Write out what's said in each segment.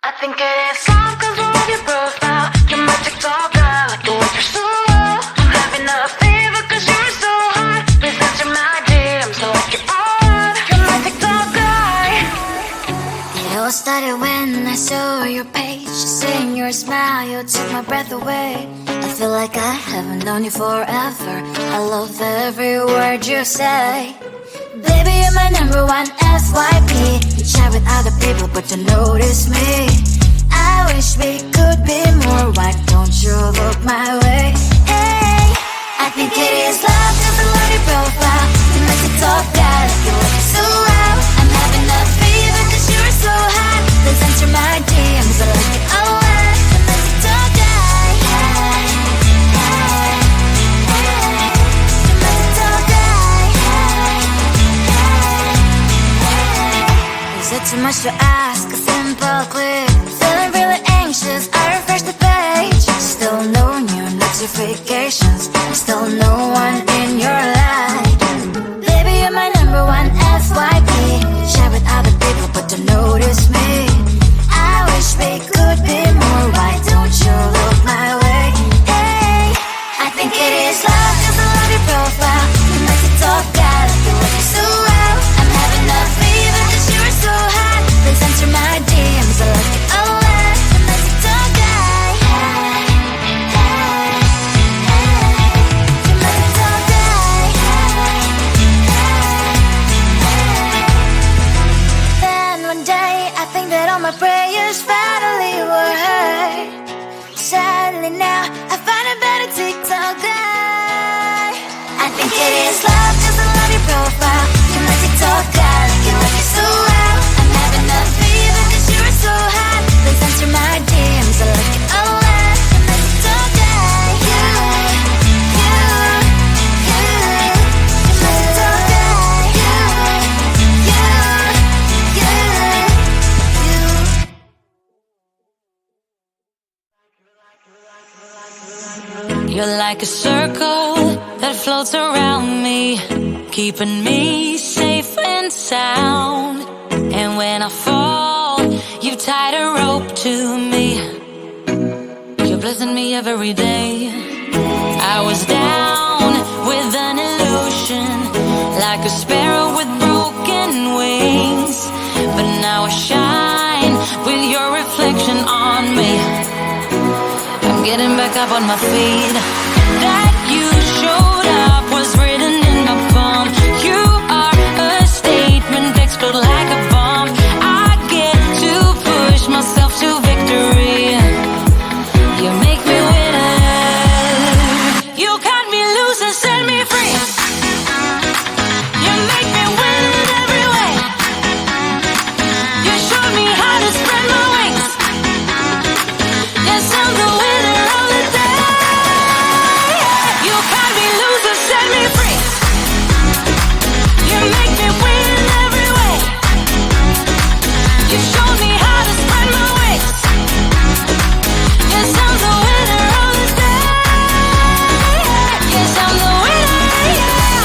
I think it is soft cause we're on your profile. You're my Tik Tok guy, like the way you're so low. I'm having a fever cause you're so hot. Please answer my DMs like you're on. You're my Tik Tok guy. It all started when I saw your page. Seeing your smile, you took my breath away. I feel like I haven't known you forever. I love every word you say. Baby, you're my number one FYP. You chat with other people but don't notice me. I wish we could be more. Why don't you look my way? Hey, I think it is love cause I love your profile. You make it talk guy like you look so well. I'm having a fever cause you're so hot. Please answer my DMs, I like it a lot. You make it talk guy. Hey, hey, hey. You make it talk guy. Is it too much to ask? A simple click. Feeling really anxious, I refresh the page. Still no new notifications. Still no one in your life. Baby, you're my number one FYP. Chat with other people but don't notice me. I wish we could be more. Why don't you look my way? Hey, I think it is love cause I love your profile. You make it talk guy like you look so well. I'm having a fever cause you're so hot. Please answer my DMs, I like it a lot. You make it talk guy. Hey, hey, hey. You make it talk guy. Hey, hey, hey. Then one day I think that all my prayers finally were heard. Sadly now I find a better TikTok guy. I think it is love cause I love your profile. You make it talk guy like you look so well. I'm having a fever cause you're so hot. Please answer my DMs, I like it a lot. You make it talk guy. You make it talk guy. You're like a circle that floats around me, keeping me safe and sound. And when I fall, you tied a rope to me. You're blessing me every day. I was down with an illusion, like a sparrow with broken wings. But now I shine with your reflection on me. I'm getting back up on my feet. That you showed up was written in my palm. You are a statement, explode like a bomb. I get to push myself to victory. You make me winner. You cut me loose and set me free. You make me win in every way. You showed me how to spread my wings. Yes, I'm the winner of the day. You cut me loose and set me free. You make me win in every way. You showed me how to spread my wings. Yes, I'm the winner of the day. Yes, I'm the winner, yeah.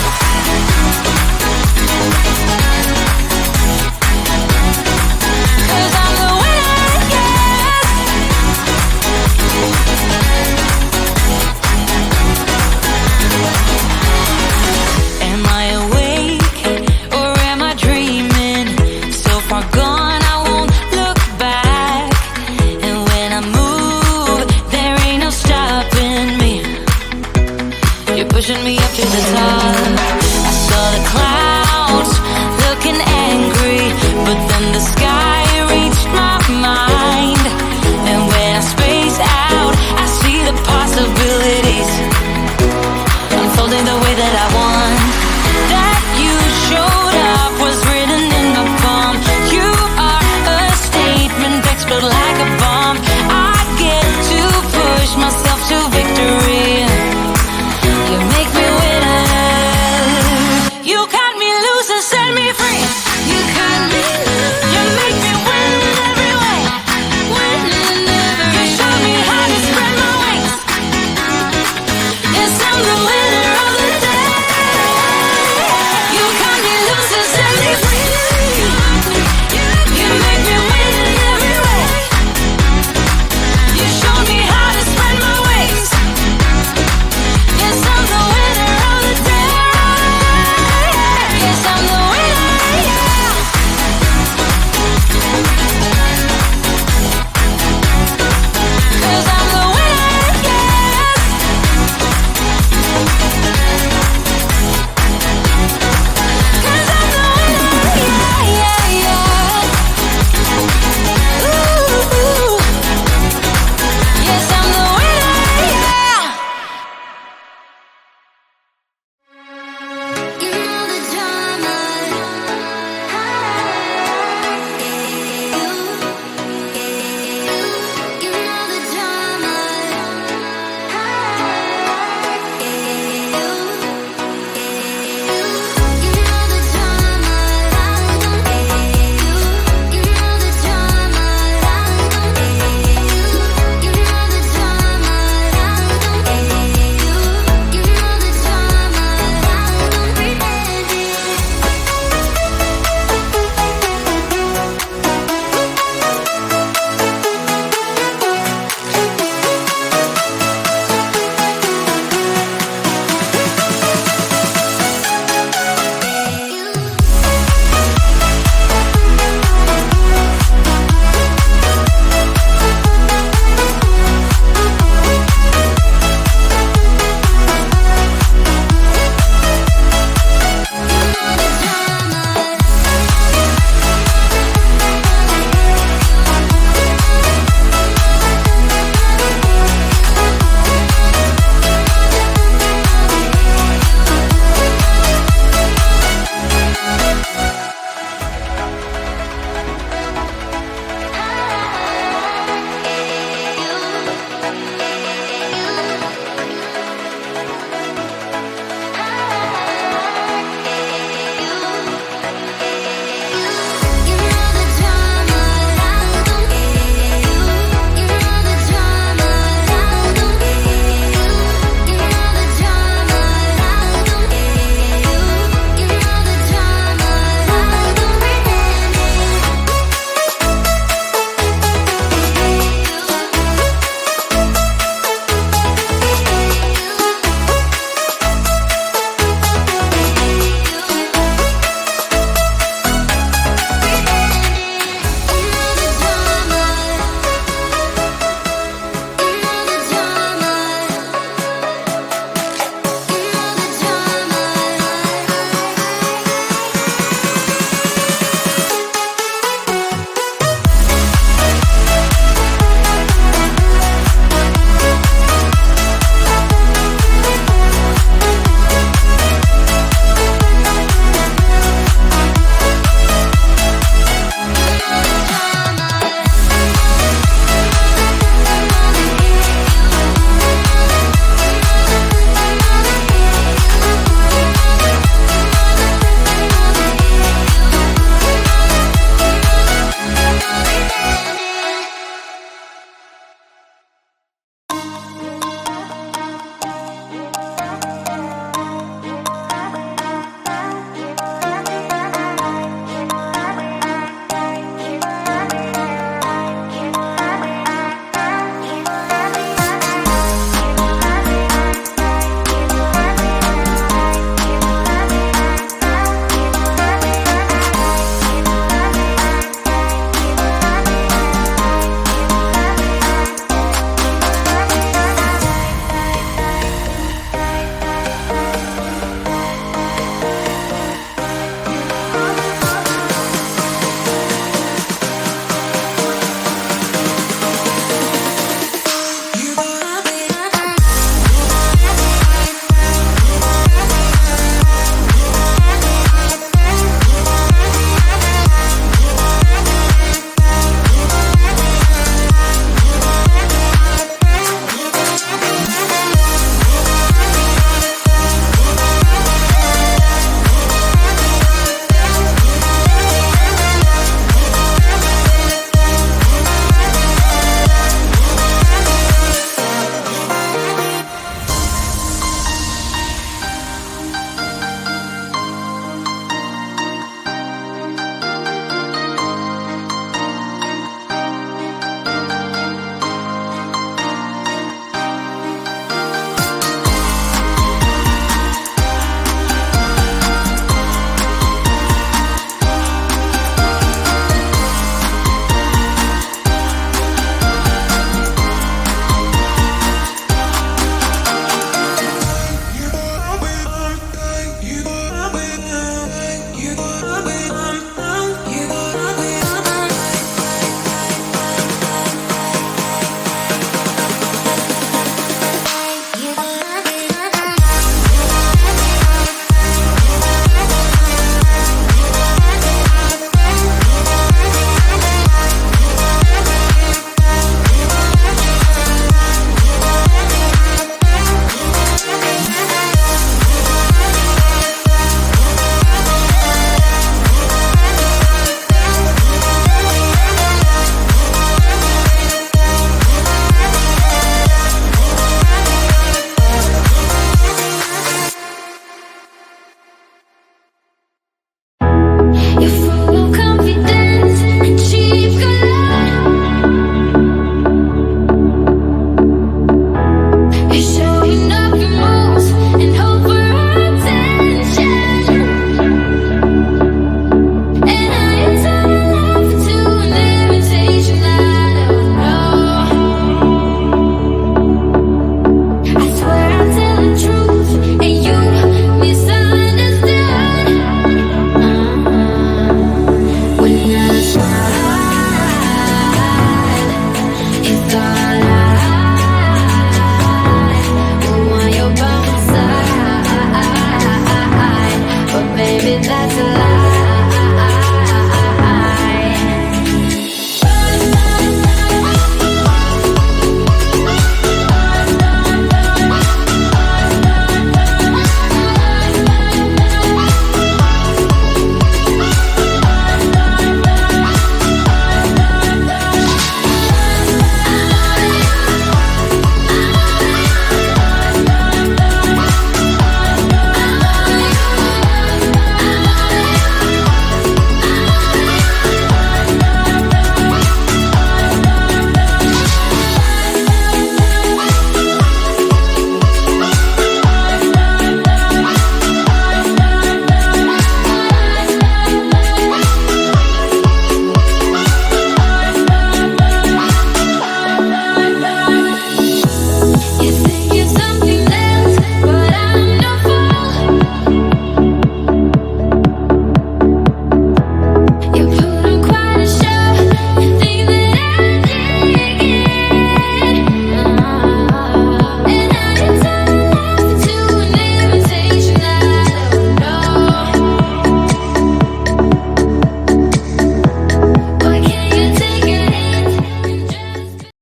'Cause I'm the winner, yes. Am I awake or am I dreaming? So far gone, I won't look back. And when I move, there ain't no stopping me. You're pushing me